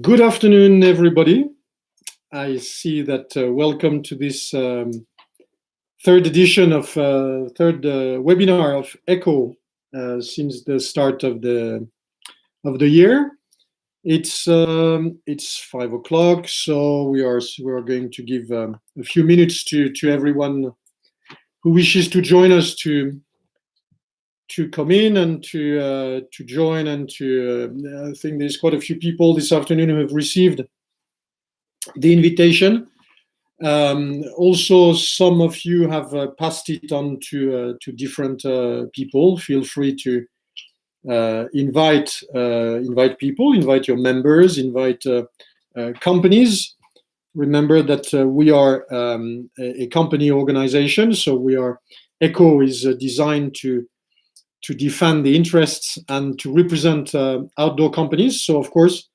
Good afternoon, everybody. I see that welcome to this third edition of third webinar of ECHO since the start of the year. It's 5 o'clock, so we are going to give a few minutes to everyone who wishes to join us to come in and to join and to. I think there's quite a few people this afternoon who have received the invitation. Also, some of you have passed it on to different people. Feel free to invite people, invite your members, invite companies. Remember that we are a company organization, so ECHO is designed to defend the interests and to represent outdoor companies. So, of course,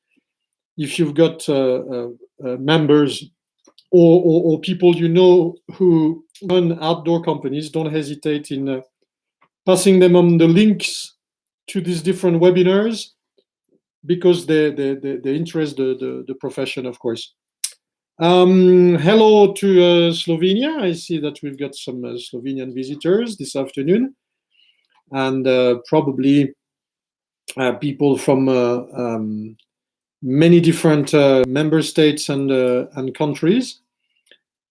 if you've got members or people you know who run outdoor companies, don't hesitate in passing them on the links to these different webinars, because they interest the profession, of course. Hello to Slovenia. I see that we've got some Slovenian visitors this afternoon, and probably people from many different member states and countries.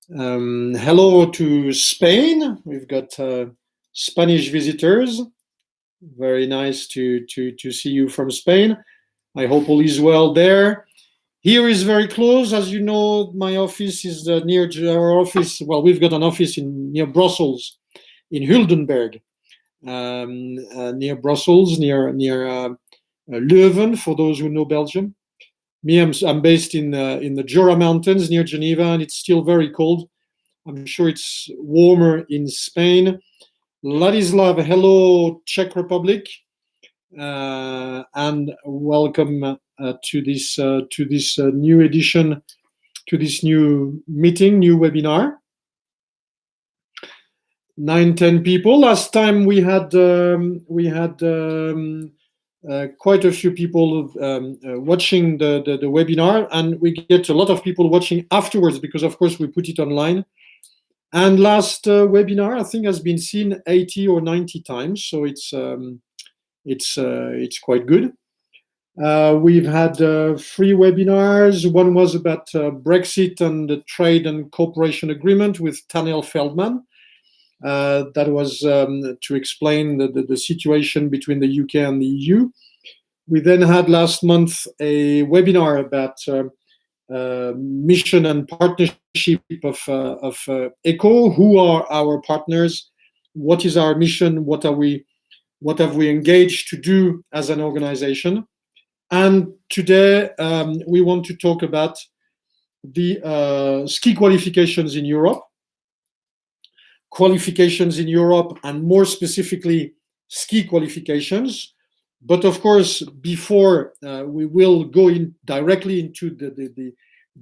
Hello to Spain. We've got Spanish visitors. Very nice to see you from Spain. I hope all is well there. Here is very close. As you know, my office is near our office. Well, we've got an office near Brussels, in Huldenberg, near Brussels, near Leuven, for those who know Belgium. Me, I'm based in the Jura Mountains near Geneva, and it's still very cold. I'm sure it's warmer in Spain. Ladislav, hello, Czech Republic, and welcome to this new edition, to this new meeting, new webinar. 9-10 people. Last time we had quite a few people watching the webinar, and we get a lot of people watching afterwards because, of course, we put it online. And last webinar, I think, has been seen 80 or 90 times, so it's quite good. We've had 3 webinars. One was about Brexit and the trade and cooperation agreement with Tanel Feldman. That was to explain the situation between the UK and the EU. We then had last month a webinar about mission and partnership of ECHO. Who are our partners? What is our mission? What have we engaged to do as an organization? And today we want to talk about the ski qualifications in Europe. Qualifications in Europe, and more specifically ski qualifications. But of course, before we will go in directly into the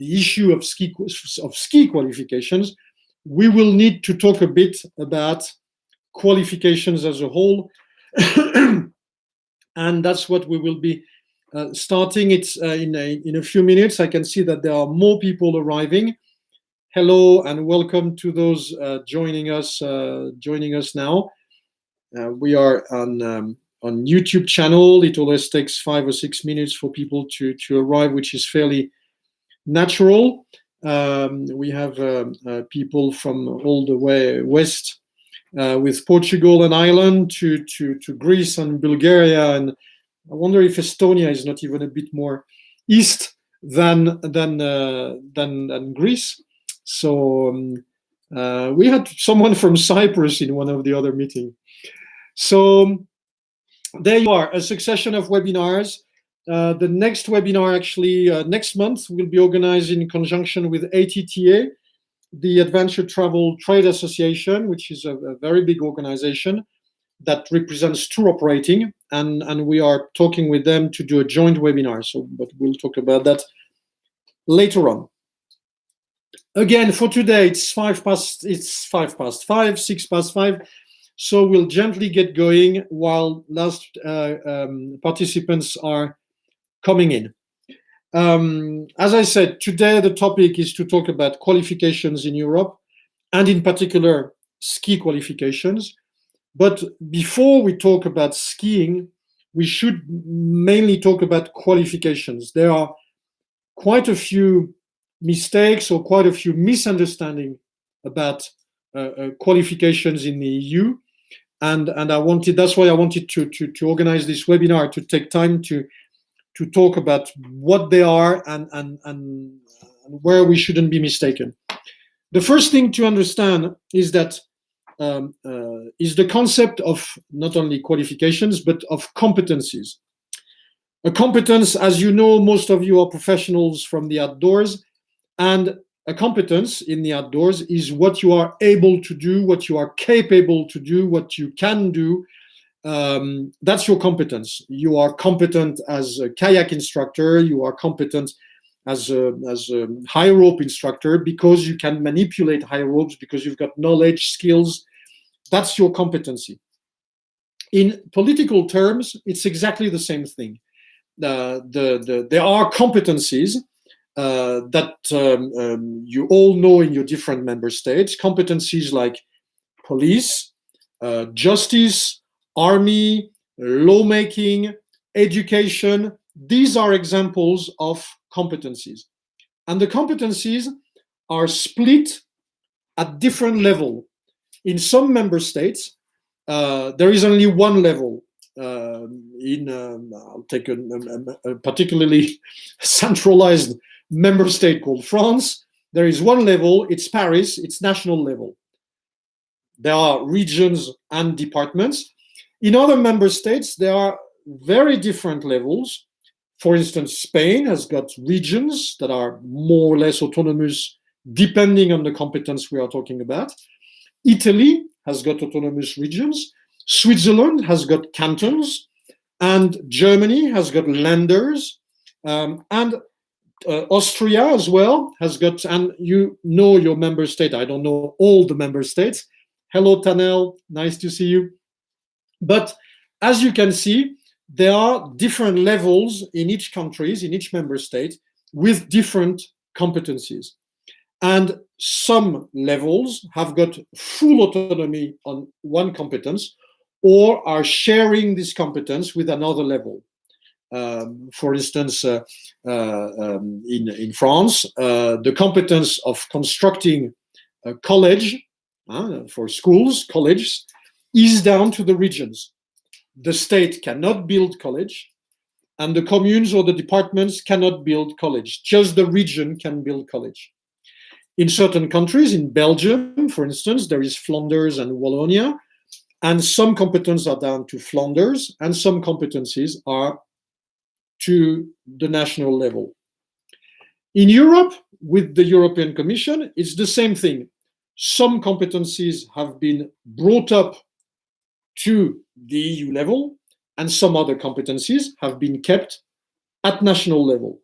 issue of ski qualifications, we will need to talk a bit about qualifications as a whole, and that's what we will be starting. It's in a few minutes. I can see that there are more people arriving. Hello and welcome to those joining us now. We are on YouTube channel. It always takes 5 or 6 minutes for people to arrive, which is fairly natural. We have people from all the way west, with Portugal and Ireland to Greece and Bulgaria, and I wonder if Estonia is not even a bit more east than Greece. So we had someone from Cyprus in one of the other meetings. So there you are, a succession of webinars. The next webinar, actually, next month, will be organized in conjunction with ATTA, the Adventure Travel Trade Association, which is a very big organization that represents tour operating, and we are talking with them to do a joint webinar. So, but we'll talk about that later on. Again, for today, it's 5 past 5, 6 past 5. So we'll gently get going while last participants are coming in. As I said, today the topic is to talk about qualifications in Europe, and in particular ski qualifications. But before we talk about skiing, we should mainly talk about qualifications. There are quite a few mistakes or quite a few misunderstandings about qualifications in the EU. And that's why I wanted to organize this webinar, to take time to talk about what they are and where we shouldn't be mistaken. The first thing to understand is that is the concept of not only qualifications but of competencies. A competence, as you know, most of you are professionals from the outdoors, and a competence in the outdoors is what you are able to do, what you are capable to do, what you can do. That's your competence. You are competent as a kayak instructor, you are competent as a high rope instructor because you can manipulate high ropes, because you've got knowledge, skills. That's your competency. In political terms, it's exactly the same thing. There are competencies that you all know in your different member states. Competencies like police, justice, army, lawmaking, education. These are examples of competencies. And the competencies are split at different levels. In some member states, there is only one level. I'll take a particularly centralized member state called France. There is one level, it's Paris, it's national level. There are regions and departments. In other member states, there are very different levels. For instance, Spain has got regions that are more or less autonomous depending on the competence we are talking about. Italy has got autonomous regions. Switzerland has got cantons, and Germany has got landers, and Austria as well has got, and you know your member state. I don't know all the member states. Hello, Tanel, nice to see you. But as you can see, there are different levels in each countries, in each member state, with different competencies. And some levels have got full autonomy on one competence, or are sharing this competence with another level. For instance, in France, the competence of constructing a college for schools, colleges, is down to the regions. The state cannot build college, and the communes or the departments cannot build college. Just the region can build college. In certain countries, in Belgium, for instance, there is Flanders and Wallonia, and some competences are down to Flanders, and some competencies are to the national level. In Europe, with the European Commission, it's the same thing. Some competencies have been brought up to the EU level, and some other competencies have been kept at national level.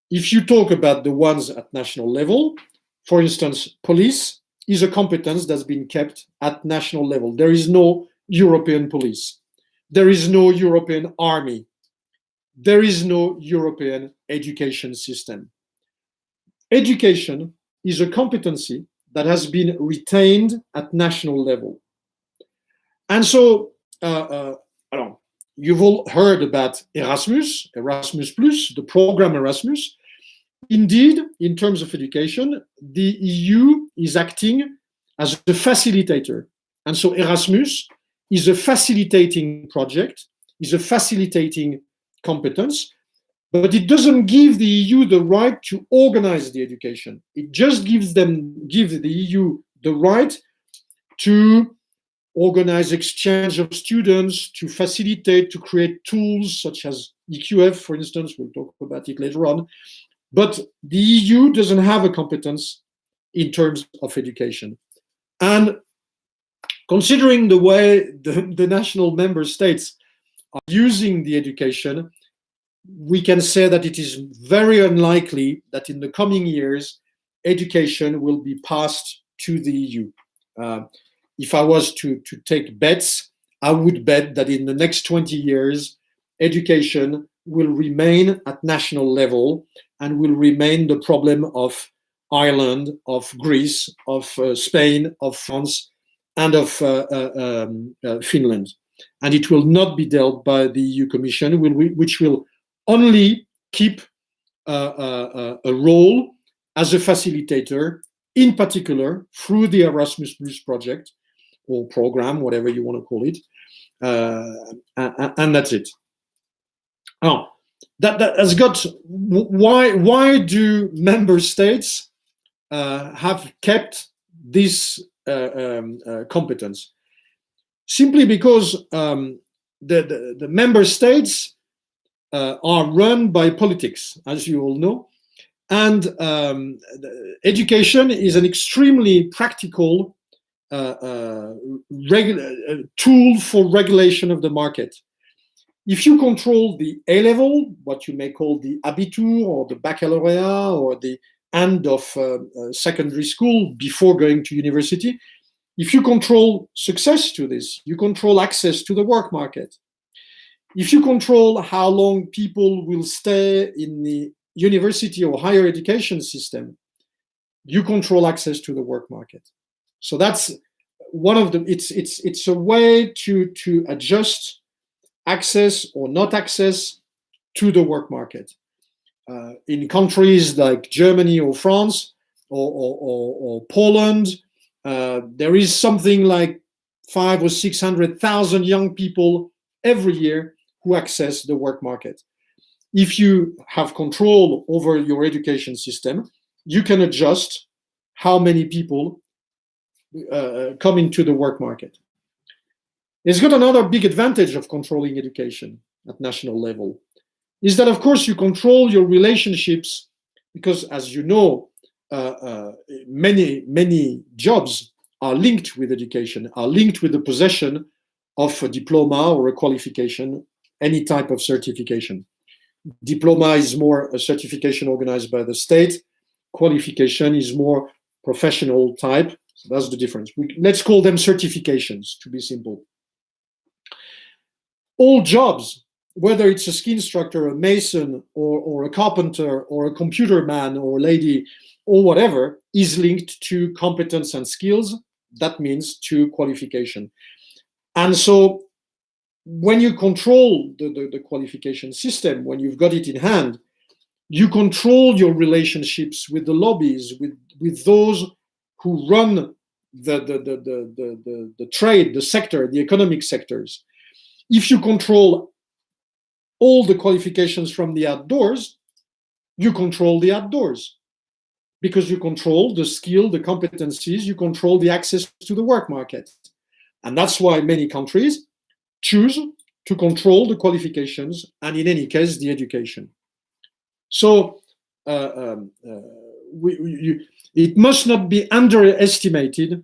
If you talk about the ones at national level, for instance, police is a competence that's been kept at national level. There is no European police. There is no European army. There is no European education system. Education is a competency that has been retained at national level. And so, you've all heard about Erasmus, the program Erasmus. Indeed, in terms of education, the EU is acting as a facilitator. And so Erasmus is a facilitating project, is a facilitating competence, but it doesn't give the EU the right to organize the education. It just gives the EU the right to organize exchange of students, to facilitate, to create tools such as EQF, for instance. We'll talk about it later on. But the EU doesn't have a competence in terms of education. And considering the way the national member states are using the education, we can say that it is very unlikely that in the coming years, education will be passed to the EU. If I was to take bets, I would bet that in the next 20 years, education will remain at national level and will remain the problem of Ireland, of Greece, of Spain, of France, and of Finland. And it will not be dealt by the EU Commission, which will only keep a role as a facilitator, in particular through the Erasmus Plus project or program, whatever you want to call it, and that's it. Oh, that has got. Why do member states have kept this competence? Simply because the member states are run by politics, as you all know, and education is an extremely practical tool for regulation of the market. If you control the A level, what you may call the Abitur or the Baccalaureate or the end of secondary school before going to university, if you control success to this, you control access to the work market. If you control how long people will stay in the university or higher education system, you control access to the work market. So that's one of the. It's a way to adjust access or not access to the work market. In countries like Germany or France or Poland, there is something like 500,000 or 600,000 young people every year who access the work market. If you have control over your education system, you can adjust how many people come into the work market. It's got another big advantage of controlling education at national level, is that, of course, you control your relationships because, as you know, many jobs are linked with education, are linked with the possession of a diploma or a qualification, any type of certification. Diploma is more a certification organized by the state. Qualification is more professional type. So that's the difference. Let's call them certifications, to be simple. All jobs, whether it's a ski instructor, a mason, or a carpenter, or a computer man or lady, or whatever, is linked to competence and skills. That means to qualification. And so when you control the qualification system, when you've got it in hand, you control your relationships with the lobbies, with those who run the trade, the sector, the economic sectors. If you control all the qualifications from the outdoors, you control the outdoors because you control the skill, the competencies, you control the access to the work market. And that's why many countries choose to control the qualifications and, in any case, the education. So it must not be underestimated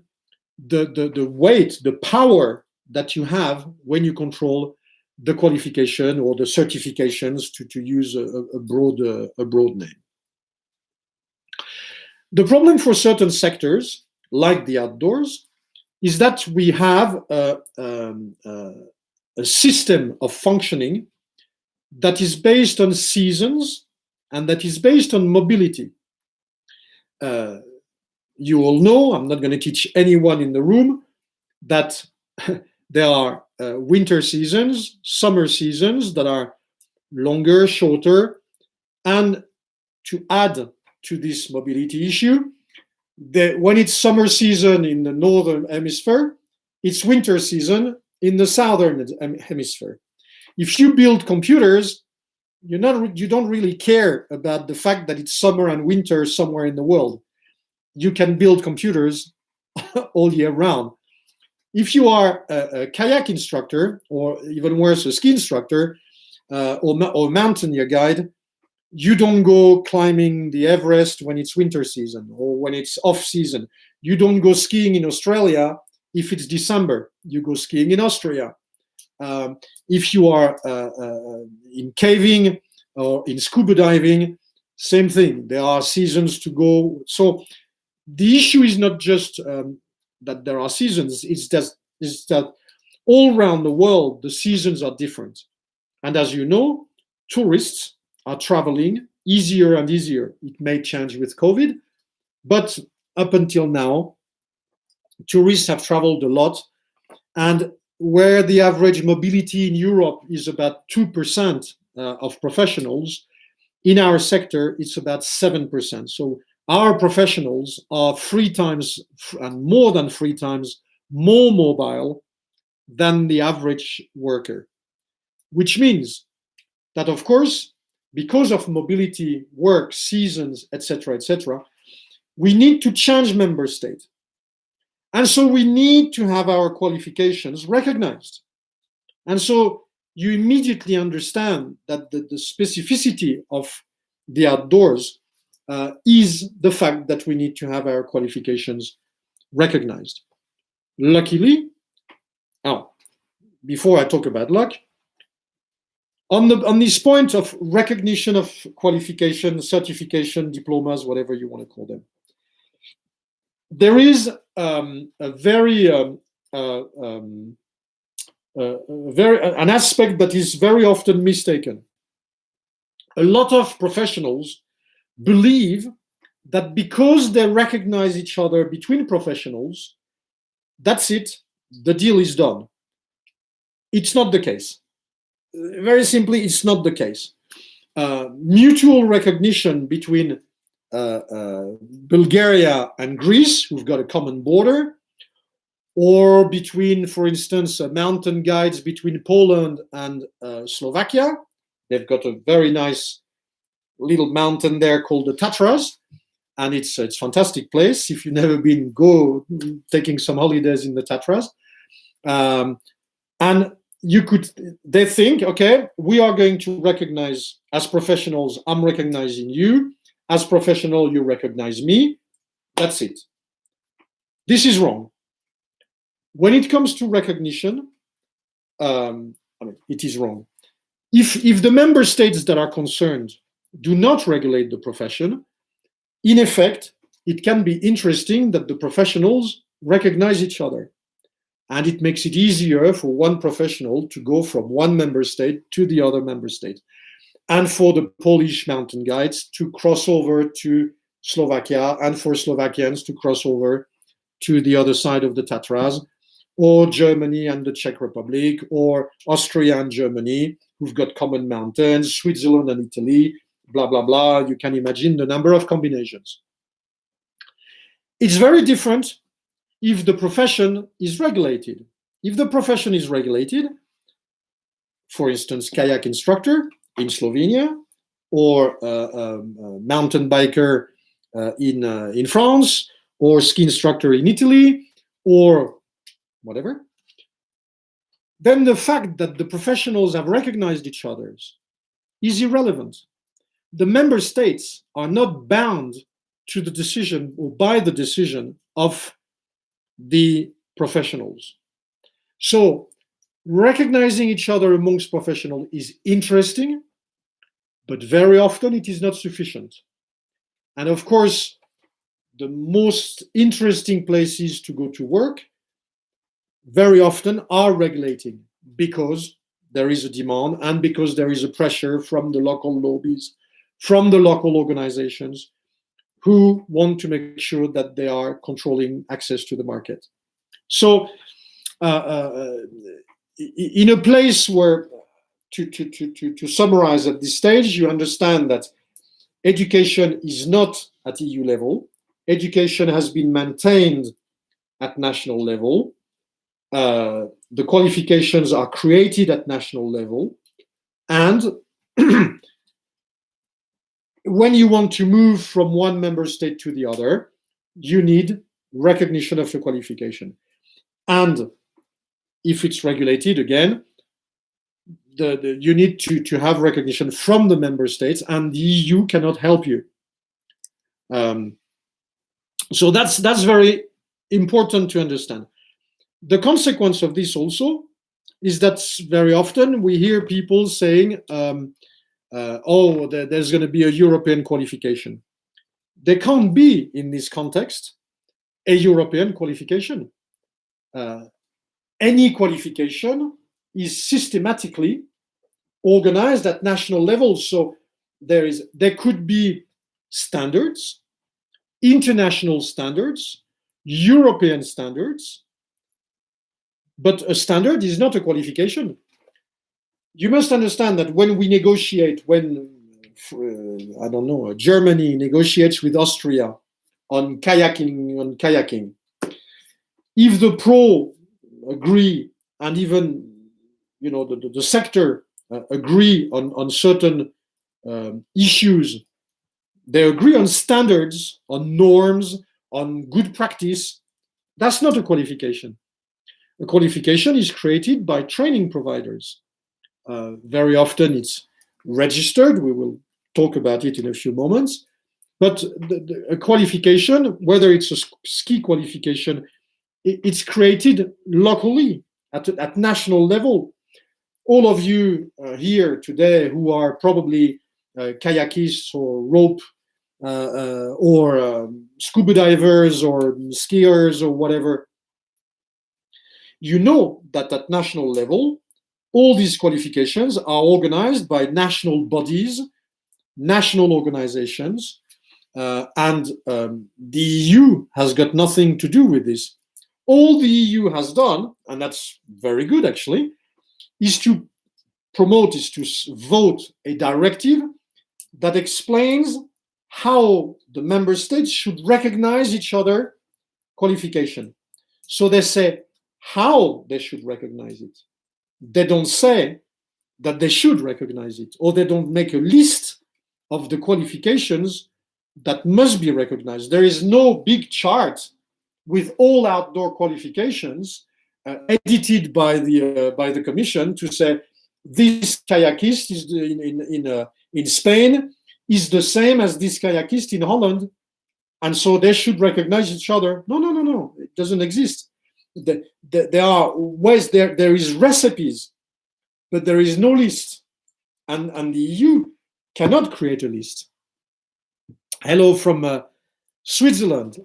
the weight, the power that you have when you control the qualification or the certifications, to use a broad name. The problem for certain sectors, like the outdoors, is that we have a system of functioning that is based on seasons and that is based on mobility. You all know, I'm not going to teach anyone in the room, that there are winter seasons, summer seasons that are longer, shorter, and to add to this mobility issue, when it's summer season in the northern hemisphere, it's winter season in the southern hemisphere. If you build computers, you don't really care about the fact that it's summer and winter somewhere in the world. You can build computers all year round. If you are a kayak instructor, or even worse, a ski instructor, or mountaineer guide, you don't go climbing the Everest when it's winter season or when it's off season. You don't go skiing in Australia if it's December. You go skiing in Austria. If you are in caving or in scuba diving, same thing. There are seasons to go. So the issue is not just that there are seasons, it's that all around the world, the seasons are different. And as you know, tourists are traveling easier and easier. It may change with COVID, but up until now, tourists have traveled a lot. And where the average mobility in Europe is about 2% of professionals, in our sector, it's about 7%. So our professionals are 3 times and more than 3 times more mobile than the average worker, which means that, of course, because of mobility, work, seasons, etc., we need to change member state. And so we need to have our qualifications recognized. And so you immediately understand that the specificity of the outdoors is the fact that we need to have our qualifications recognized. Luckily, before I talk about luck, on this point of recognition of qualification, certification, diplomas, whatever you want to call them, there is an aspect that is very often mistaken. A lot of professionals believe that because they recognize each other between professionals, that's it, the deal is done. It's not the case. Very simply, it's not the case. Mutual recognition between Bulgaria and Greece, who've got a common border, or between, for instance, mountain guides between Poland and Slovakia. They've got a very nice little mountain there called the Tatras, and it's a fantastic place. If you've never been, go taking some holidays in the Tatras. And they think, okay, we are going to recognize, as professionals, I'm recognizing you. As professional, you recognize me. That's it. This is wrong. When it comes to recognition, it is wrong. If the member states that are concerned do not regulate the profession, in effect, it can be interesting that the professionals recognize each other. And it makes it easier for one professional to go from one member state to the other member state. And for the Polish mountain guides to cross over to Slovakia, and for Slovakians to cross over to the other side of the Tatras, or Germany and the Czech Republic, or Austria and Germany, who've got common mountains, Switzerland and Italy, blah, blah, blah. You can imagine the number of combinations. It's very different if the profession is regulated. If the profession is regulated, for instance, kayak instructor in Slovenia, or mountain biker in France, or ski instructor in Italy, or whatever, then the fact that the professionals have recognized each other is irrelevant. The member states are not bound to the decision or by the decision of the professionals. So recognizing each other amongst professionals is interesting, but very often it is not sufficient. And of course, the most interesting places to go to work very often are regulating, because there is a demand and because there is a pressure from the local lobbies, from the local organizations who want to make sure that they are controlling access to the market. So in a place where, to summarize at this stage, you understand that education is not at EU level. Education has been maintained at national level. The qualifications are created at national level. And when you want to move from one member state to the other, you need recognition of the qualification. And if it's regulated, again, you need to have recognition from the member states, and the EU cannot help you. So that's very important to understand. The consequence of this also is that very often we hear people saying, there's going to be a European qualification. There can't be, in this context, a European qualification. Any qualification is systematically organized at national level. So there could be standards, international standards, European standards, but a standard is not a qualification. You must understand that when we negotiate, when I don't know, Germany negotiates with Austria on kayaking, if the pro agree and even the sector agree on certain issues, they agree on standards, on norms, on good practice. That's not a qualification. A qualification is created by training providers. Very often it's registered. We will talk about it in a few moments. But a qualification, whether it's a ski qualification, it's created locally at national level. All of you here today who are probably kayakists or rope or scuba divers or skiers or whatever, you know that at national level, all these qualifications are organized by national bodies, national organizations, and the EU has got nothing to do with this. All the EU has done, and that's very good actually, is to vote a directive that explains how the member states should recognize each other qualification. So they say how they should recognize it. They don't say that they should recognize it, or they don't make a list of the qualifications that must be recognized. There is no big chart with all outdoor qualifications edited by the Commission to say this kayakist is in Spain is the same as this kayakist in Holland, and so they should recognize each other. No. It doesn't exist. There are ways. There is recipes, but there is no list, and the EU cannot create a list. Hello from Switzerland,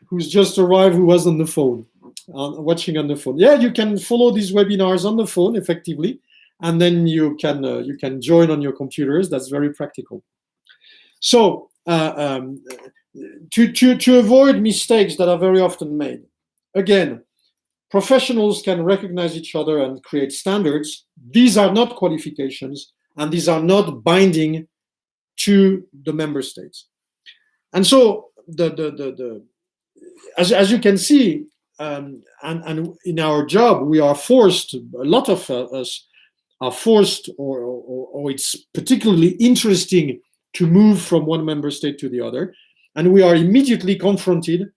who's just arrived, who was on the phone, watching on the phone. Yeah, you can follow these webinars on the phone effectively, and then you can join on your computers. That's very practical. So to avoid mistakes that are very often made, again, professionals can recognize each other and create standards. These are not qualifications, and these are not binding to the member states. And so as you can see, and in our job, we are forced, a lot of us are forced, or it's particularly interesting to move from one member state to the other, and we are immediately confronted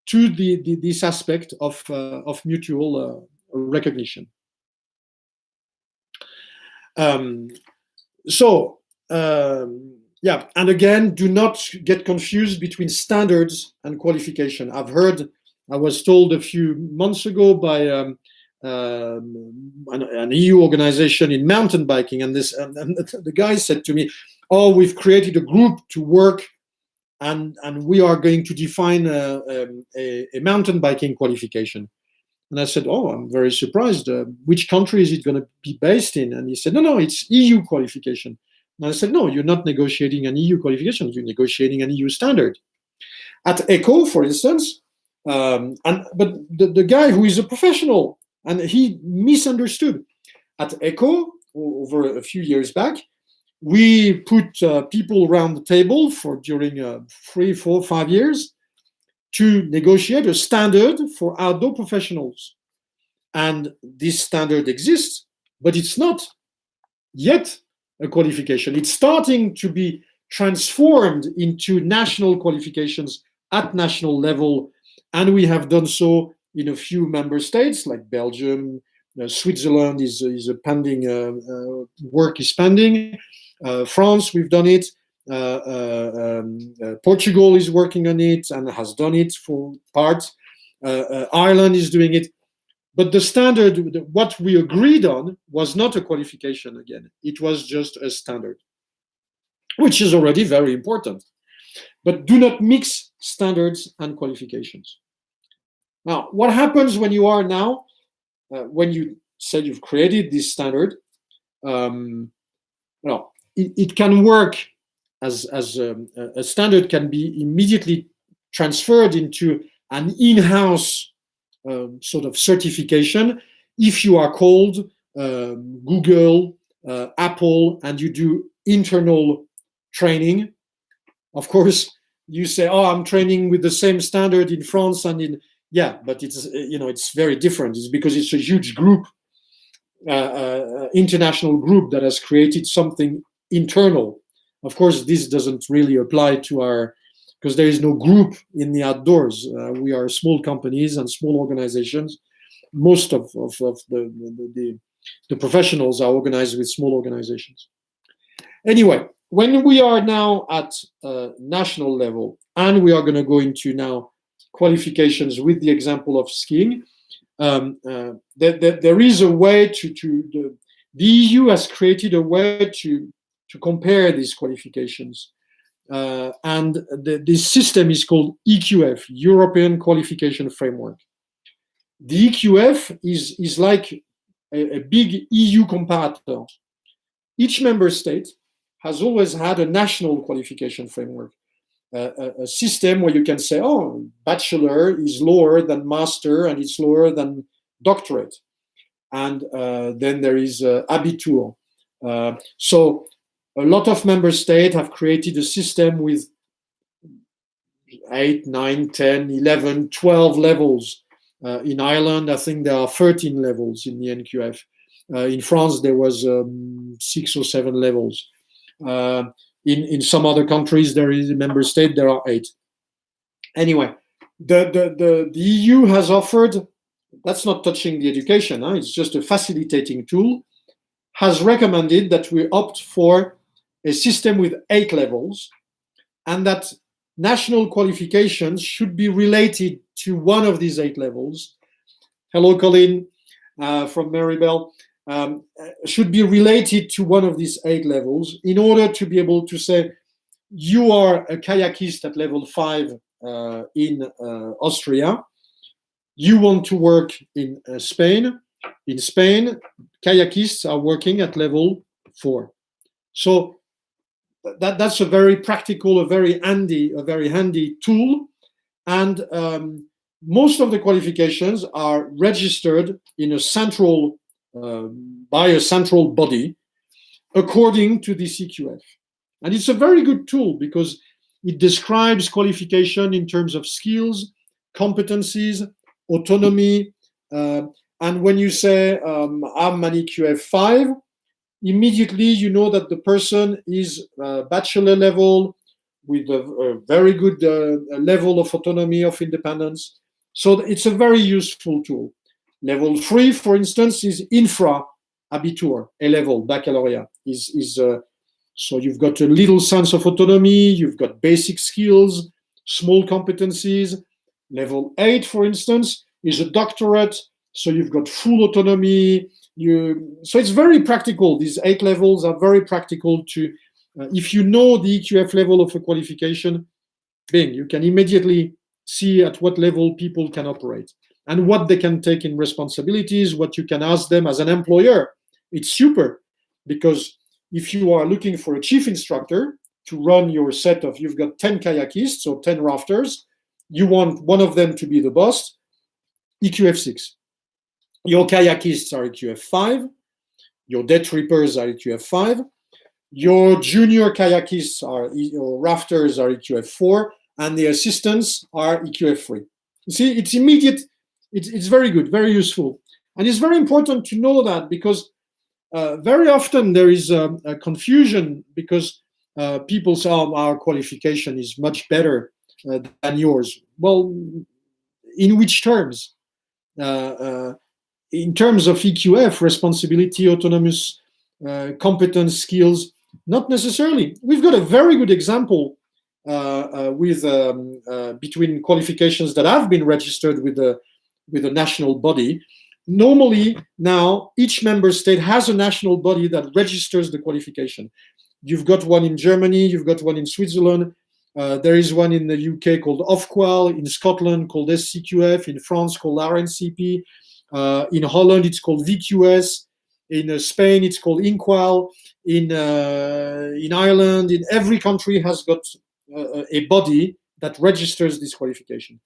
to this aspect of mutual recognition. Yeah, and again, do not get confused between standards and qualification. I was told a few months ago by an EU organization in mountain biking, and the guy said to me, "Oh, we've created a group to work, and we are going to define a mountain biking qualification." And I said, "Oh, I'm very surprised. Which country is it going to be based in?" And he said, "No, it's EU qualification." And I said, "No, you're not negotiating an EU qualification. You're negotiating an EU standard." At ECHO, for instance, but the guy who is a professional, and he misunderstood. At ECHO, over a few years back, we put people around the table during 3, 4, 5 years to negotiate a standard for outdoor professionals. And this standard exists, but it's not yet a qualification. It's starting to be transformed into national qualifications at national level, and we have done so in a few member states like Belgium. Switzerland is a pending work is pending. France, we've done it. Portugal is working on it and has done it for part. Ireland is doing it. But the standard, what we agreed on, was not a qualification again. It was just a standard, which is already very important. But do not mix standards and qualifications. Now, what happens when you are now, when you say you've created this standard, well, it can work as a standard can be immediately transferred into an in-house sort of certification if you are called Google, Apple, and you do internal training. Of course, you say, "Oh, I'm training with the same standard in France and in." Yeah, but it's it's very different. It's because it's a huge group, international group that has created something internal. Of course, this doesn't really apply to our, because there is no group in the outdoors. We are small companies and small organizations. Most of the professionals are organized with small organizations. Anyway, when we are now at national level, and we are going to go into now qualifications with the example of skiing, there is a way the EU has created a way to compare these qualifications. And this system is called EQF, European Qualification Framework. The EQF is like a big EU comparator. Each member state has always had a national qualification framework, a system where you can say, oh, bachelor is lower than master and it's lower than doctorate. And then there is abitur. So a lot of member states have created a system with 8, 9, 10, 11, 12 levels. In Ireland, I think there are 13 levels in the NQF. In France, there was 6 or 7 levels. In some other countries, there is a member state, there are 8. Anyway, the EU has offered, that's not touching the education, it's just a facilitating tool, has recommended that we opt for a system with 8 levels, and that national qualifications should be related to one of these 8 levels. Hello, Colin, from Maribel. Should be related to one of these 8 levels in order to be able to say, you are a kayakist at level 5 in Austria. You want to work in Spain. In Spain, kayakists are working at level 4. So that's a very practical, a very handy tool. And most of the qualifications are registered in a central by a central body according to the CQF. And it's a very good tool because it describes qualification in terms of skills, competencies, autonomy. And when you say, I'm an EQF 5, immediately you know that the person is bachelor level with a very good level of autonomy, of independence. So it's a very useful tool. Level 3, for instance, is infra abitur, A level, baccalaureate. So you've got a little sense of autonomy, you've got basic skills, small competencies. Level 8, for instance, is a doctorate, so you've got full autonomy. So it's very practical. These 8 levels are very practical to, if you know the EQF level of a qualification, bing, you can immediately see at what level people can operate and what they can take in responsibilities, what you can ask them as an employer. It's super, because if you are looking for a chief instructor to run your set of, you've got 10 kayakists or 10 rafters, you want one of them to be the boss, EQF 6. Your kayakists are EQF 5, your day trippers are EQF 5, your junior kayakists or rafters are EQF 4, and the assistants are EQF 3. You see, it's immediate. It's very good, very useful. And it's very important to know that, because very often there is a confusion, because people say, oh, our qualification is much better than yours. Well, in which terms? In terms of EQF, responsibility, autonomous, competence, skills, not necessarily. We've got a very good example with between qualifications that have been registered with a national body. Normally, now, each member state has a national body that registers the qualification. You've got one in Germany, you've got one in Switzerland, there is one in the UK called Ofqual, in Scotland called SCQF, in France called RNCP, in Holland it's called VQS, In Spain, it's called Inqual. In Ireland, in every country has got a body that registers this qualification.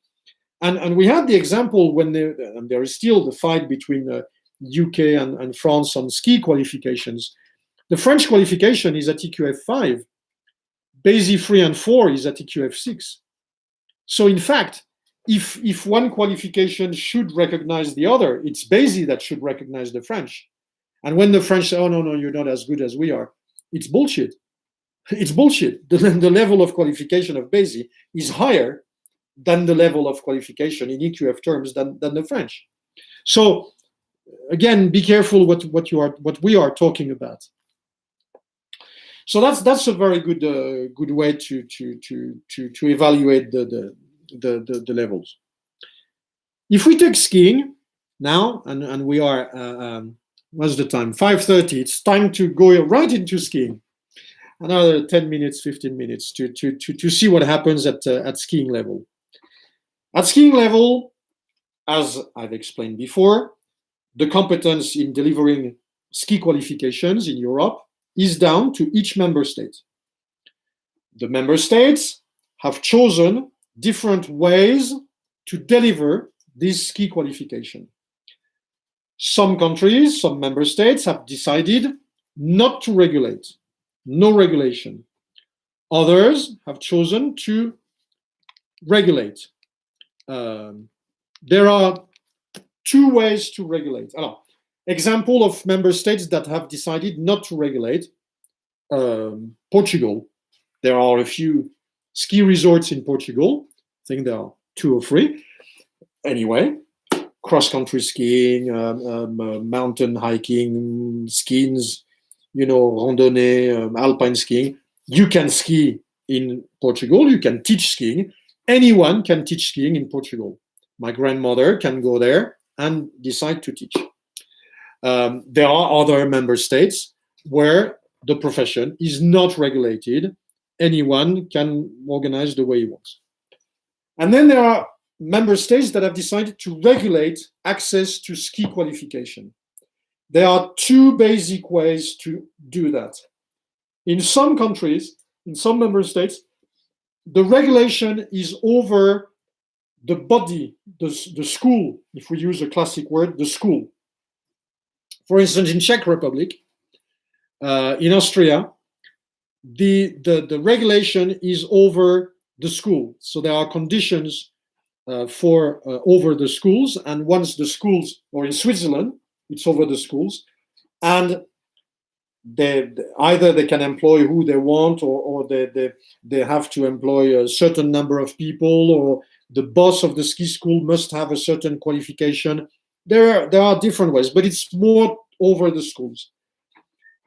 And we had the example when there is still the fight between the UK and France on ski qualifications. The French qualification is at EQF 5. BASI 3 and 4 is at EQF 6. So in fact, if one qualification should recognize the other, it's BASI that should recognize the French. And when the French say, oh, no, you're not as good as we are, it's bullshit. It's bullshit. The level of qualification of BASI is higher than the level of qualification in EQF terms than the French. So again, be careful what we are talking about. So that's a very good way to evaluate the levels. If we take skiing now, and we are what's the time? 5:30. It's time to go right into skiing. Another 10 minutes, 15 minutes to see what happens at skiing level. At skiing level, as I've explained before, the competence in delivering ski qualifications in Europe is down to each member state. The member states have chosen different ways to deliver this ski qualification. Some countries, some member states have decided not to regulate, no regulation. Others have chosen to regulate. There are two ways to regulate. Alors, example of member states that have decided not to regulate. Portugal. There are a few ski resorts in Portugal. I think there are 2 or 3. Anyway, cross-country skiing, mountain hiking, skis, randonnée, alpine skiing. You can ski in Portugal. You can teach skiing. Anyone can teach skiing in Portugal. My grandmother can go there and decide to teach. There are other member states where the profession is not regulated. Anyone can organize the way he wants. And then there are member states that have decided to regulate access to ski qualification. There are 2 basic ways to do that. In some countries, in some member states, the regulation is over the body, the school, if we use a classic word, the school. For instance, in Czech Republic, in Austria, the regulation is over the school. So there are conditions for over the schools, and once the schools, or in Switzerland, it's over the schools, and either they can employ who they want, or they have to employ a certain number of people, or the boss of the ski school must have a certain qualification. There are different ways, but it's more over the schools.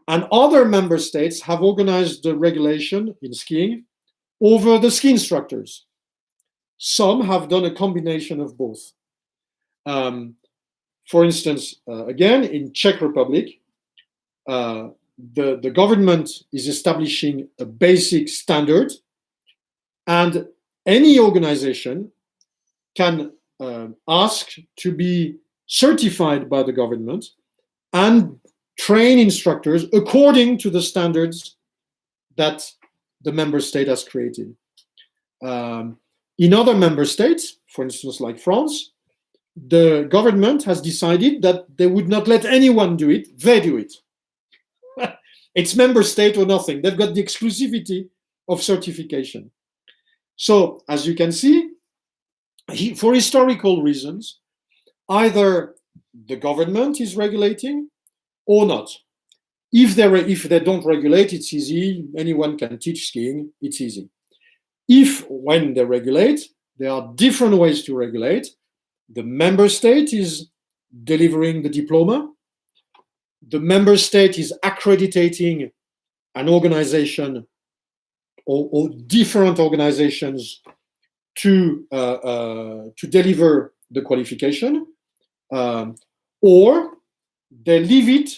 And other member states have organized the regulation in skiing over the ski instructors. Some have done a combination of both. For instance, again, in Czech Republic, the government is establishing a basic standard, and any organization can ask to be certified by the government and train instructors according to the standards that the member state has created. In other member states, for instance, like France, the government has decided that they would not let anyone do it, they do it. It's member state or nothing. They've got the exclusivity of certification. So, as you can see, for historical reasons, either the government is regulating or not. If they don't regulate, it's easy. Anyone can teach skiing. It's easy. When they regulate, there are different ways to regulate. The member state is delivering the diploma. The member state is accrediting an organization or different organizations to deliver the qualification, or they leave it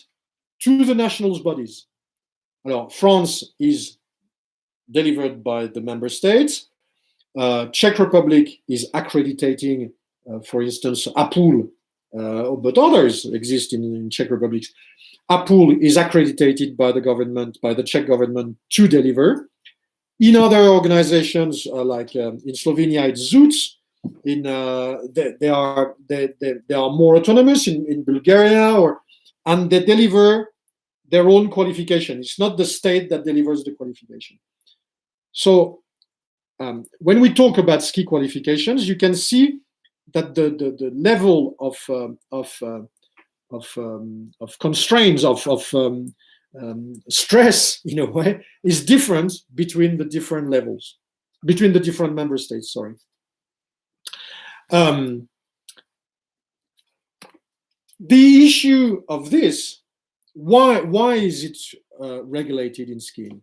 to the national bodies. Alors, France is delivered by the member states. Czech Republic is accrediting, for instance, APUL, but others exist in Czech Republic. A pool is accredited by the government, by the Czech government, to deliver. In other organizations, like in Slovenia, it's ZUTS. They are more autonomous in Bulgaria, and they deliver their own qualification. It's not the state that delivers the qualification. So when we talk about ski qualifications, you can see that the level of constraints, of stress, in a way, is different between the different levels, between the different member states. Sorry. The issue of this, why is it regulated in skiing?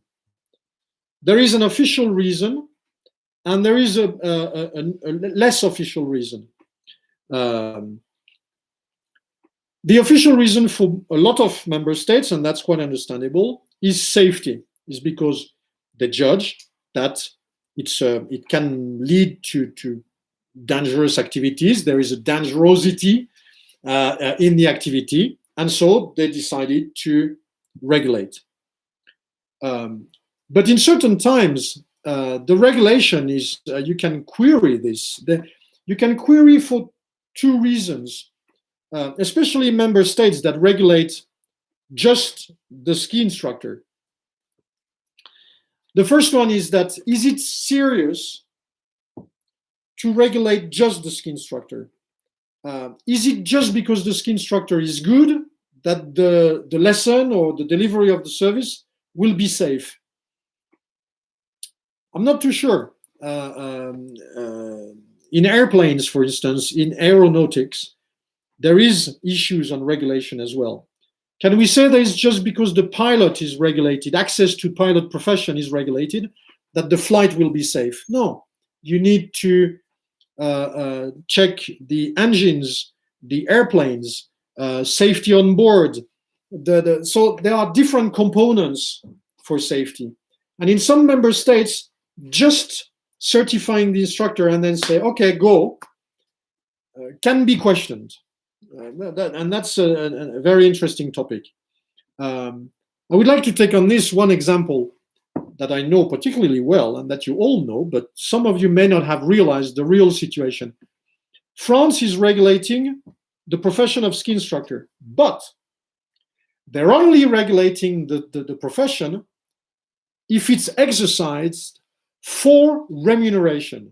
There is an official reason, and there is a less official reason. The official reason for a lot of member states, and that's quite understandable, is safety. Is because they judge that it can lead to dangerous activities. There is a dangerosity in the activity, and so they decided to regulate. But in certain times, the regulation is, you can query this. You can query for two reasons, especially member states that regulate just the ski instructor. The first one is that, is it serious to regulate just the ski instructor? Is it just because the ski instructor is good that the lesson or the delivery of the service will be safe? I'm not too sure. In airplanes, for instance, in aeronautics, there is issues on regulation as well. Can we say that it's just because the pilot is regulated, access to pilot profession is regulated, that the flight will be safe? No, you need to check the engines, the airplanes, safety on board. So there are different components for safety. And in some member states, just certifying the instructor and then say, okay, go, can be questioned. And that's a very interesting topic. I would like to take on this one example that I know particularly well and that you all know, but some of you may not have realized the real situation. France is regulating the profession of ski instructor, but they're only regulating the profession if it's exercised for remuneration.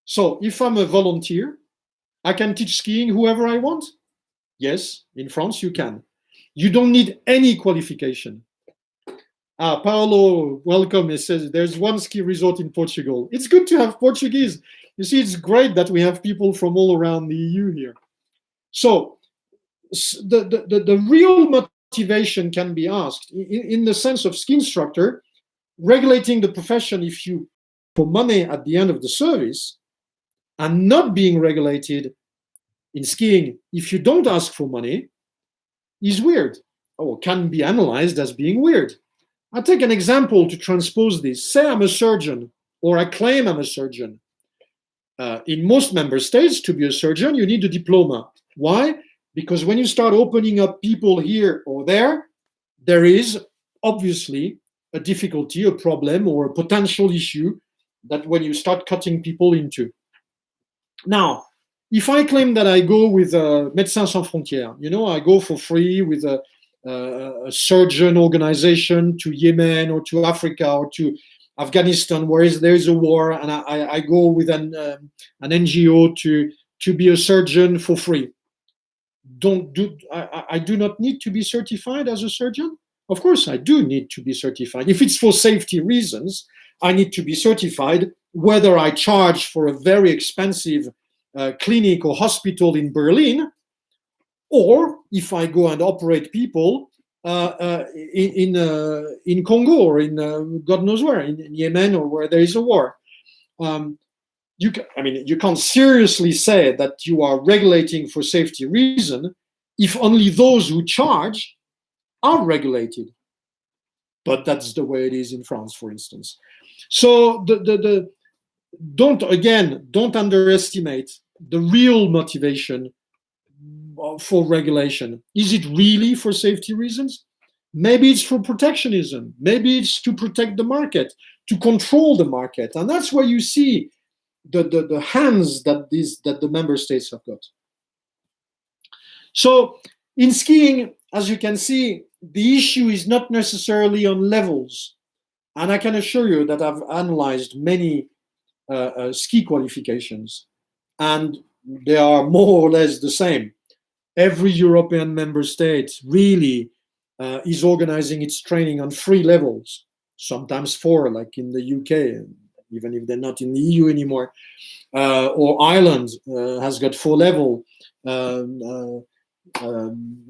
So if I'm a volunteer, I can teach skiing whoever I want? Yes, in France you can. You don't need any qualification. Paolo, welcome. He says there's one ski resort in Portugal. It's good to have Portuguese. You see, it's great that we have people from all around the EU here. So the real motivation can be asked in the sense of ski instructor, regulating the profession if you for money at the end of the service, and not being regulated in skiing if you don't ask for money is weird, or can be analyzed as being weird. I'll take an example to transpose this. Say I'm a surgeon, or I claim I'm a surgeon. In most member states, to be a surgeon, you need a diploma. Why? Because when you start opening up people here or there, there is obviously a difficulty, a problem, or a potential issue that when you start cutting people into. Now, if I claim that I go with Médecins Sans Frontières, I go for free with a surgeon organization to Yemen or to Africa or to Afghanistan, where there is a war, and I go with an NGO to be a surgeon for free. I do not need to be certified as a surgeon? Of course, I do need to be certified. If it's for safety reasons, I need to be certified, whether I charge for a very expensive clinic or hospital in Berlin, or if I go and operate people in Congo or in God knows where, in Yemen or where there is a war. You can't seriously say that you are regulating for safety reason if only those who charge are regulated. But that's the way it is in France, for instance. So don't underestimate the real motivation for regulation? Is it really for safety reasons? Maybe it's for protectionism. Maybe it's to protect the market, to control the market. And that's where you see the hands that the member states have got. So in skiing, as you can see, the issue is not necessarily on levels. And I can assure you that I've analyzed many ski qualifications, and they are more or less the same. Every European member state really is organizing its training on 3 levels, sometimes 4, like in the UK, even if they're not in the EU anymore. Or Ireland has got 4 levels.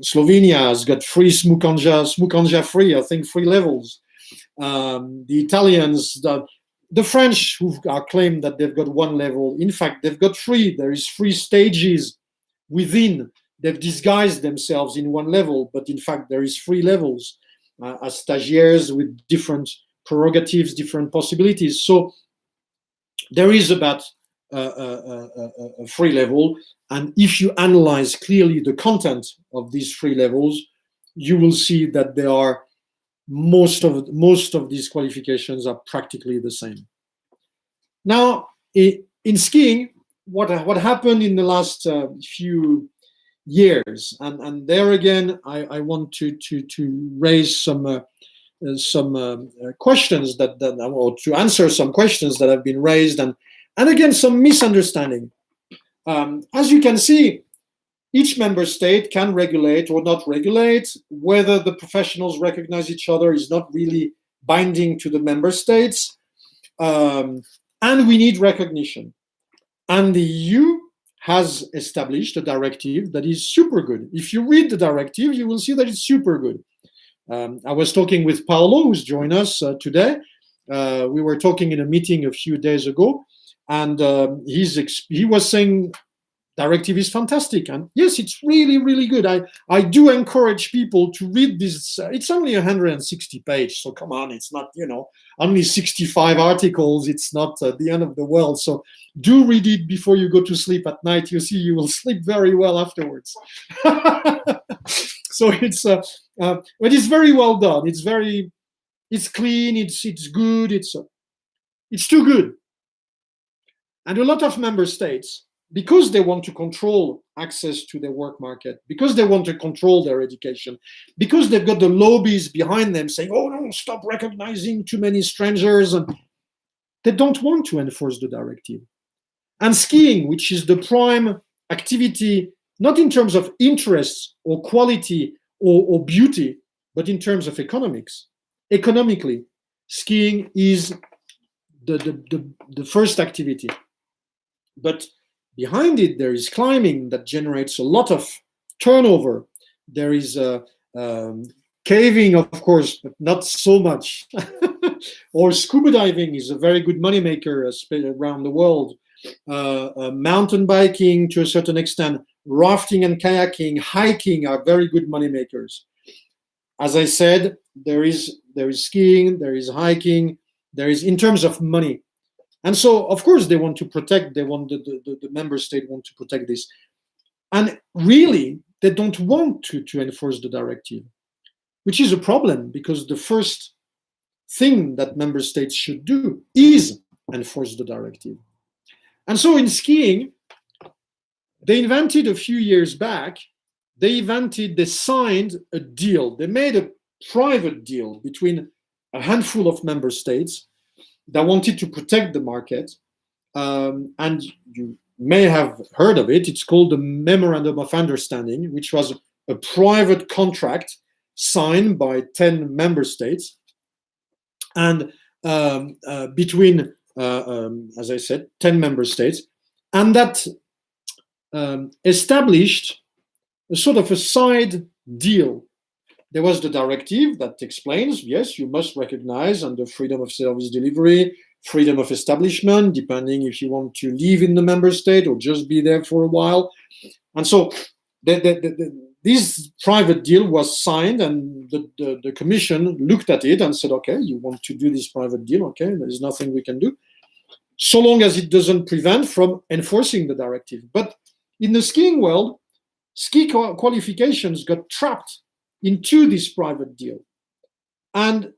Slovenia has got 3, Smukanja 3, I think 3 levels. The Italians, the French, who are claimed that they've got 1 level, in fact, they've got 3. There is 3 stages within. They've disguised themselves in 1 level, but in fact, there is 3 levels as stagiaires with different prerogatives, different possibilities. So there is about a 3 level, and if you analyze clearly the content of these 3 levels, you will see that they are most of these qualifications are practically the same. Now, in skiing, what happened in the last few years, and there again, I want to raise some questions or to answer some questions that have been raised, and again some misunderstanding. As you can see, each member state can regulate or not regulate. Whether the professionals recognize each other is not really binding to the member states, and we need recognition. And the EU has established a directive that is super good. If you read the directive, you will see that it's super good. I was talking with Paolo, who's joined us today. We were talking in a meeting a few days ago, and he was saying directive is fantastic. And yes, it's really, really good. I do encourage people to read this. It's only 160 pages, so come on, it's not, only 65 articles. It's not the end of the world. So do read it before you go to sleep at night. You see, you will sleep very well afterwards. So but it's very well done. It's clean. It's good. It's too good. And a lot of member states, because they want to control access to their work market, because they want to control their education, because they've got the lobbies behind them saying, oh no, stop recognizing too many strangers, and they don't want to enforce the directive. And skiing, which is the prime activity, not in terms of interests or quality or beauty, but in terms of economically, skiing is the first activity. But behind it, there is climbing that generates a lot of turnover. There is caving, of course, but not so much. Or scuba diving is a very good moneymaker around the world. Mountain biking to a certain extent, rafting and kayaking, hiking are very good moneymakers. As I said, there is skiing, there is hiking, there is in terms of money. And so, of course, they want to protect, the member state want to protect this. And really, they don't want to enforce the directive, which is a problem, because the first thing that member states should do is enforce the directive. And so in skiing, they invented a few years back, they signed a deal. They made a private deal between a handful of member states that wanted to protect the market, and you may have heard of it. It's called the Memorandum of Understanding, which was a private contract signed by 10 member states, and between, as I said, 10 member states, and that established a sort of a side deal. There was the directive that explains, yes, you must recognize under freedom of service delivery, freedom of establishment, depending if you want to live in the member state or just be there for a while. And so this private deal was signed, and the commission looked at it and said, okay, you want to do this private deal, okay, there's nothing we can do, so long as it doesn't prevent from enforcing the directive. But in the skiing world, Qualifications got trapped into this private deal. And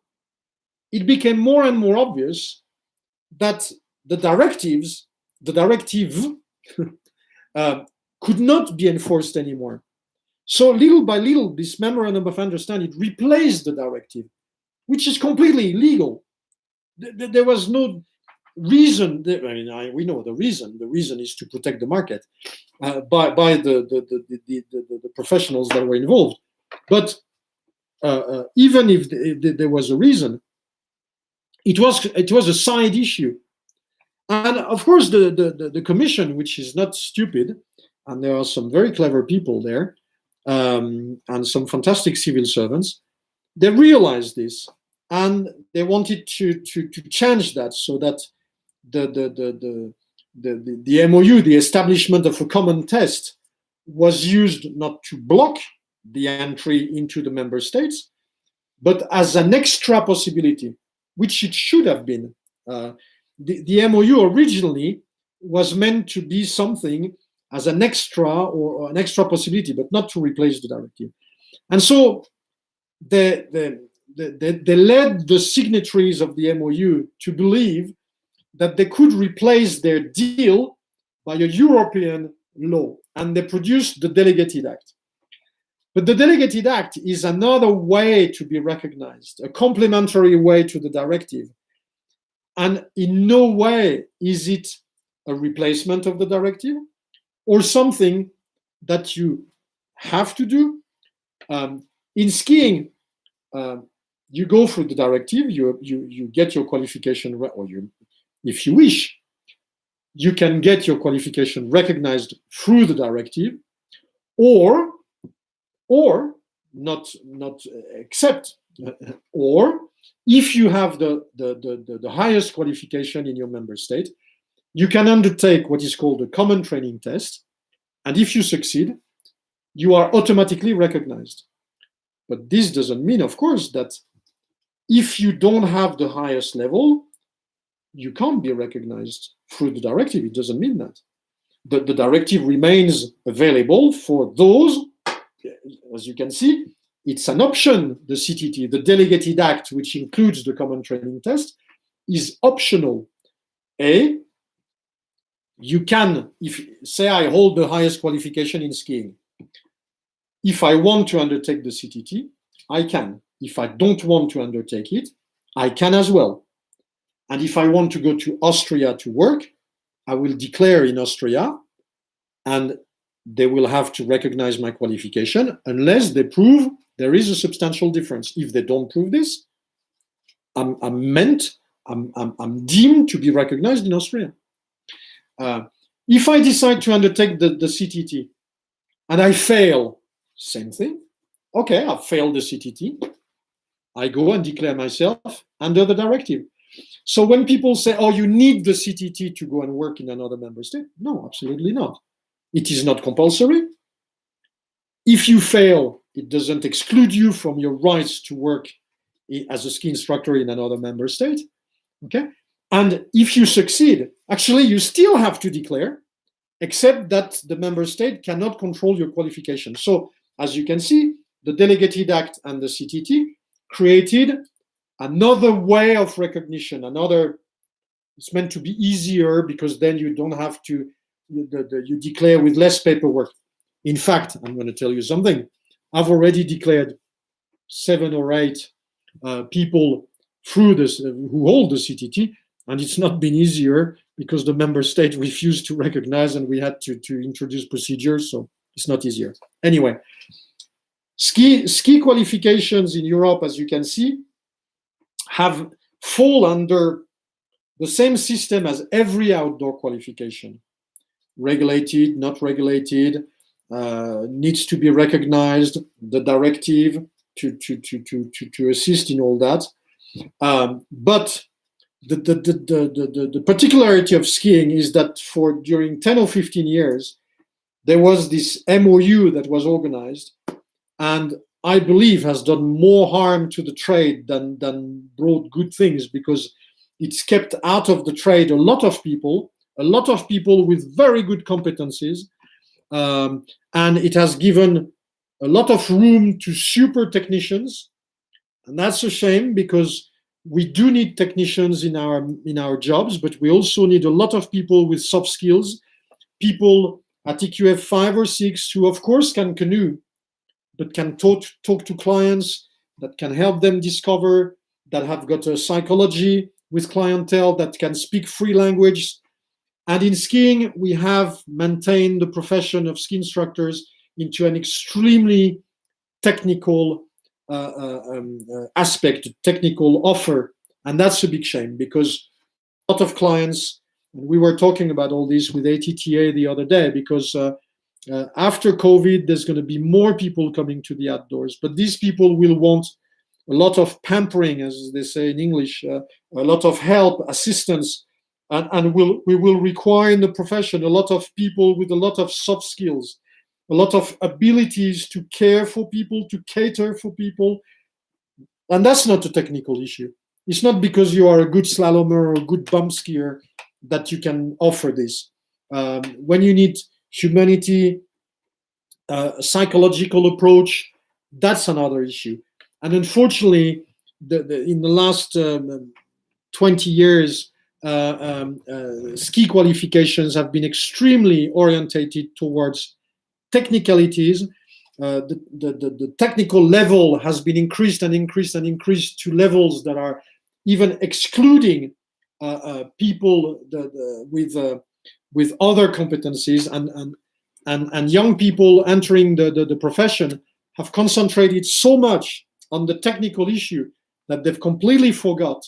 it became more and more obvious that the directive could not be enforced anymore. So little by little, this memorandum of understanding replaced the directive, which is completely illegal. There was no reason. We know the reason. The reason is to protect the market by the professionals that were involved. But even if there was a reason, it was a side issue. And of course, the commission, which is not stupid, and there are some very clever people there, and some fantastic civil servants, they realized this, and they wanted to change that so that the MOU, the establishment of a common test, was used not to block the entry into the member states, but as an extra possibility, which it should have been. The MOU originally was meant to be something as an extra or an extra possibility, but not to replace the directive. And so they led the signatories of the MOU to believe that they could replace their deal by a European law, and they produced the Delegated Act. But the Delegated Act is another way to be recognized, a complementary way to the directive. And in no way is it a replacement of the directive or something that you have to do. In skiing, you go through the directive, you get your qualification, or if you wish, you can get your qualification recognized through the directive, or not accept, or if you have the highest qualification in your member state, you can undertake what is called a common training test, and if you succeed, you are automatically recognized. But this doesn't mean, of course, that if you don't have the highest level, you can't be recognized through the directive. It doesn't mean that. The directive remains available for those, as you can see, it's an option, the CTT, the Delegated Act, which includes the common training test, is optional. You can, if say I hold the highest qualification in skiing, if I want to undertake the CTT, I can. If I don't want to undertake it, I can as well. And if I want to go to Austria to work, I will declare in Austria, and they will have to recognize my qualification unless they prove there is a substantial difference. If they don't prove this, I'm deemed to be recognized in Austria. If I decide to undertake the CTT and I fail, same thing. Okay, I've failed the CTT. I go and declare myself under the directive. So when people say, oh, you need the CTT to go and work in another member state, no, absolutely not. It is not compulsory. If you fail, it doesn't exclude you from your rights to work as a ski instructor in another member state. Okay? And if you succeed, actually, you still have to declare, except that the member state cannot control your qualification. So, as you can see, the Delegated Act and the CTT created another way of recognition, it's meant to be easier because then you don't have to, you declare with less paperwork. In fact, I'm going to tell you something. I've already declared 7 or 8 people through this who hold the CTT, and it's not been easier because the member state refused to recognize and we had to introduce procedures, so it's not easier. Anyway, ski qualifications in Europe, as you can see, fall under the same system as every outdoor qualification. Regulated, not regulated, needs to be recognized, the directive to assist in all that. But the particularity of skiing is that during 10 or 15 years, there was this MOU that was organized, and I believe has done more harm to the trade than brought good things, because it's kept out of the trade a lot of people with very good competencies, and it has given a lot of room to super technicians, and that's a shame because we do need technicians in our jobs, but we also need a lot of people with soft skills, people at EQF 5 or 6 who, of course, can canoe, but can talk to clients, that can help them discover, that have got a psychology with clientele, that can speak free language. And in skiing, we have maintained the profession of ski instructors into an extremely technical aspect, technical offer. And that's a big shame because a lot of clients, and we were talking about all this with ATTA the other day, because after COVID, there's going to be more people coming to the outdoors, but these people will want a lot of pampering, as they say in English, a lot of help, assistance, and we will require in the profession a lot of people with a lot of soft skills, a lot of abilities to care for people, to cater for people. And that's not a technical issue. It's not because you are a good slalomer or a good bump skier that you can offer this. When you need humanity, psychological approach, that's another issue. And unfortunately, in the last 20 years, ski qualifications have been extremely orientated towards technicalities. The technical level has been increased and increased and increased to levels that are even excluding people with other competencies, and young people entering the profession have concentrated so much on the technical issue that they've completely forgot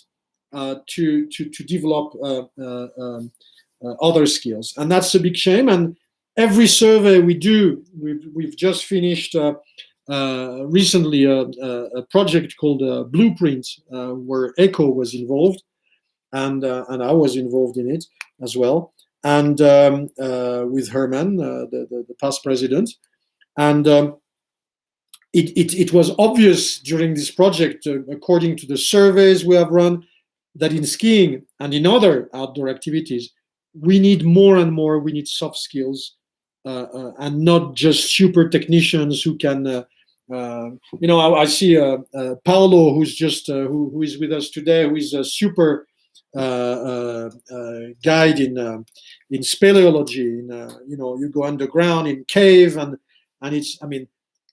to develop other skills, and that's a big shame. And every survey we do, we've just finished recently a project called Blueprint, where ECHO was involved, and I was involved in it as well, and with Herman, the past president, and it was obvious during this project, according to the surveys we have run, that in skiing and in other outdoor activities, we need more and more. We need soft skills, and not just super technicians who can. I see Paolo, who's just who is with us today, who is a super guide in speleology. You go underground in cave, and it's. I mean,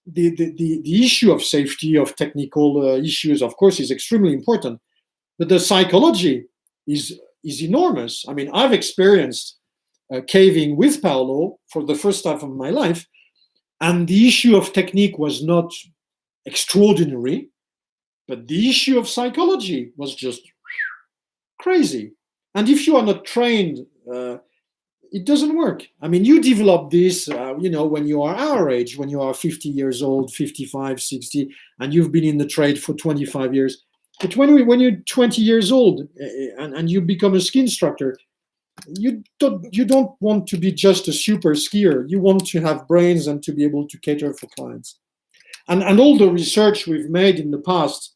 the issue of safety, of technical issues, of course, is extremely important, but the psychology is enormous. I mean, I've experienced caving with Paolo for the first time of my life, and the issue of technique was not extraordinary, but the issue of psychology was just crazy. And if you are not trained, it doesn't work. I mean, you develop this, when you are our age, when you are 50 years old, 55, 60, and you've been in the trade for 25 years. But when you're 20 years old and you become a ski instructor, you don't want to be just a super skier. You want to have brains and to be able to cater for clients. And all the research we've made in the past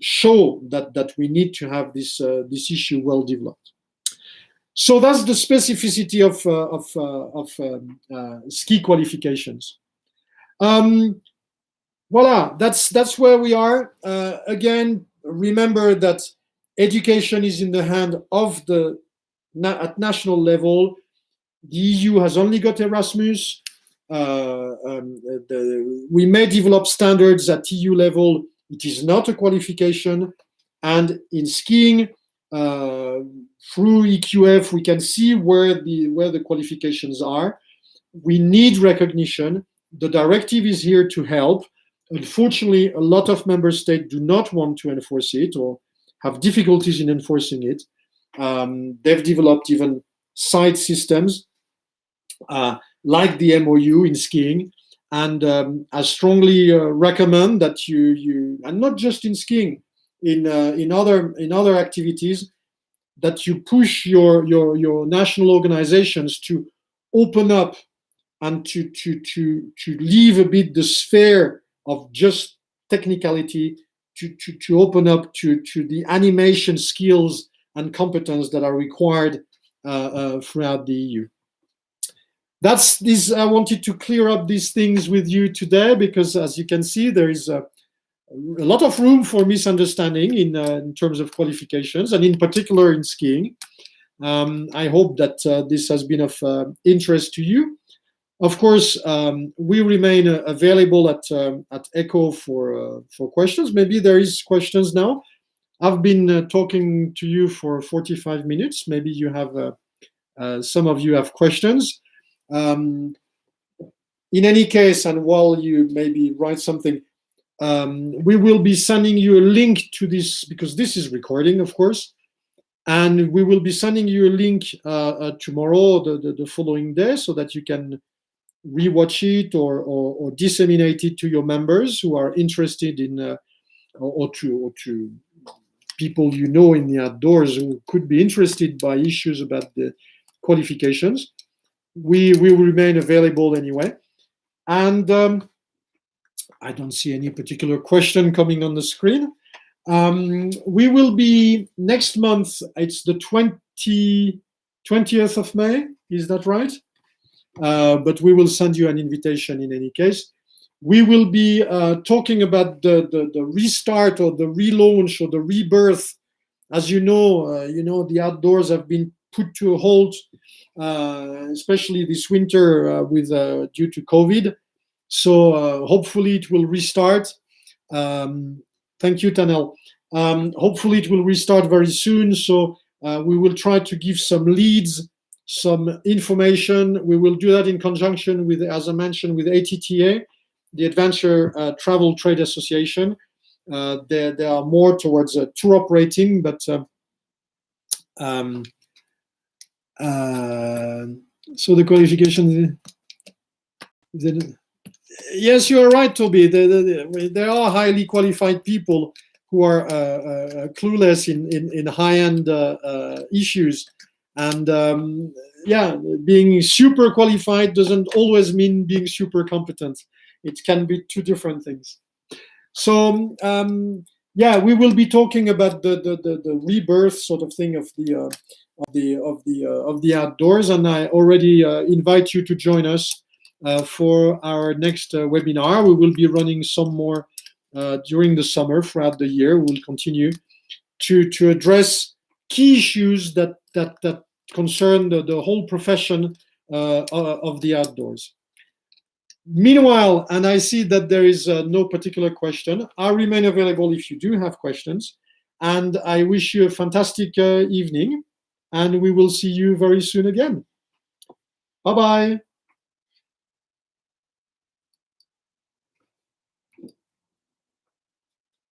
show that we need to have this issue well developed. So that's the specificity of ski qualifications. Voila, that's where we are. Again, remember that education is in the hand of at national level. The EU has only got Erasmus. We may develop standards at EU level. It is not a qualification. And in skiing, through EQF, we can see where the qualifications are. We need recognition. The directive is here to help. Unfortunately, a lot of member states do not want to enforce it or have difficulties in enforcing it. They've developed even side systems like the MOU in skiing, and I strongly recommend that you and not just in skiing, in other activities, that you push your national organizations to open up and to leave a bit the sphere of just technicality, to open up to the animation skills and competence that are required throughout the EU. that's this. I wanted to clear up these things with you today because, as you can see, there is a lot of room for misunderstanding in terms of qualifications, and in particular in skiing. I hope that this has been of interest to you. Of course, we remain available at ECHO for questions. Maybe there is questions now. I've been talking to you for 45 minutes. Maybe you have some of you have questions. In any case, and while you maybe write something, we will be sending you a link to this because this is recording, of course. And we will be sending you a link tomorrow, the following day, so that you can rewatch it or disseminate it to your members who are interested in, or to people you know in the outdoors who could be interested by issues about the qualifications. We will remain available anyway. And I don't see any particular question coming on the screen. We will be next month, it's the 20th of May, is that right? But we will send you an invitation in any case. We will be talking about the restart or the relaunch or the rebirth. As you know, the outdoors have been put to a halt, especially this winter due to COVID. So hopefully it will restart. Thank you, Tanel. Hopefully it will restart very soon. So we will try to give some leads, some information. We will do that in conjunction with, as I mentioned, with ATTA, the Adventure Travel Trade Association. They are more towards tour operating, but so the qualification. Yes, you are right, Toby. There are highly qualified people who are clueless in high-end issues. And yeah, being super qualified doesn't always mean being super competent. It can be two different things. So yeah, we will be talking about the rebirth sort of thing of the outdoors, and I already invite you to join us for our next webinar. We will be running some more during the summer throughout the year. We'll continue to address key issues that concern the whole profession of the outdoors. Meanwhile, and I see that there is no particular question, I remain available if you do have questions. And I wish you a fantastic evening, and we will see you very soon again. Bye-bye.